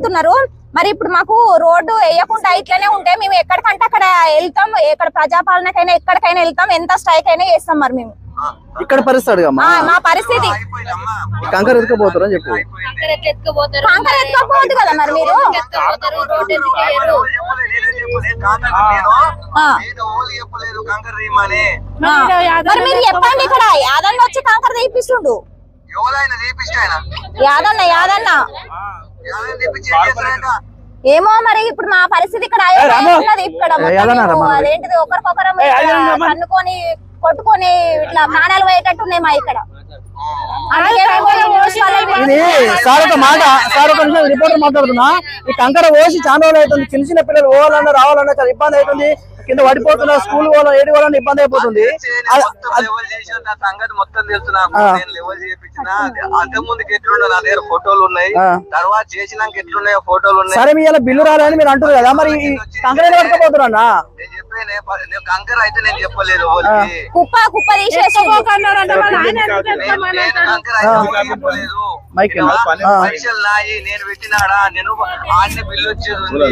చెప్తున్నారు. మరి ఇప్పుడు మాకు రోడ్డు వేయకుండా ఇట్లనే ఉంటే మేము ఎక్కడికంటే అక్కడ వెళ్తాం, ఎక్కడ ప్రజాపాలనకైనా ఎక్కడికైనా వెళ్తాం, ఎంత స్ట్రైక్ అయినా చేస్తాం. మరి మేము ఇక్కడ పరిస్థితి మా పరిస్థితి కంకర ఎత్తుకుపోతారు అని చెప్పు. కంకర ఎత్తుకోపోవద్దు కదా మరి మీరు. మరి మీరు చెప్పండి, ఇక్కడ యాదన్న వచ్చి కంకర తీపిస్తుండు. యాదన్న ఏమో మరి ఇప్పుడు మా పరిస్థితి ఇక్కడ ఇక్కడ అదేంటిది ఒకరికొకరు కన్నుకొని కొట్టుకొని ఇట్లా ప్రాణాలు పోయేటట్టున్నాయి మా ఇక్కడ. సార్ ఒక మాట, సార్ ఒక నిమిషం రిపోర్టర్ మాట్లాడుతున్నా. ఈ కంకర పోసి చాలా రోజులు అవుతుంది. చిన్న చిన్న పిల్లలు పోవాలన్నా రావాలన్నా చాలా ఇబ్బంది అవుతుంది. కింద పడిపోతున్నా, స్కూల్ పోవాలన్నా ఏడు పోవాలన్నా ఇబ్బంది అయిపోతుంది. మొత్తం తెలుసు. అంతకుముందుకు ఎట్లుండే నా దగ్గర ఫోటోలు ఉన్నాయి, తర్వాత చేసినాక ఎట్లున్నాయో ఫోటోలు ఉన్నాయి. సరే మీ బిల్లు రాలని మీరు అంటారు కదా, మరి కంకర పట్టుకపోతున్నా? నేను చెప్పాను కంకర అయితే నేను చెప్పలేదు. పరీక్షలు నాయి, నేను పెట్టినాడా, నేను ఆడిన బిల్లు వచ్చేది ఉంది.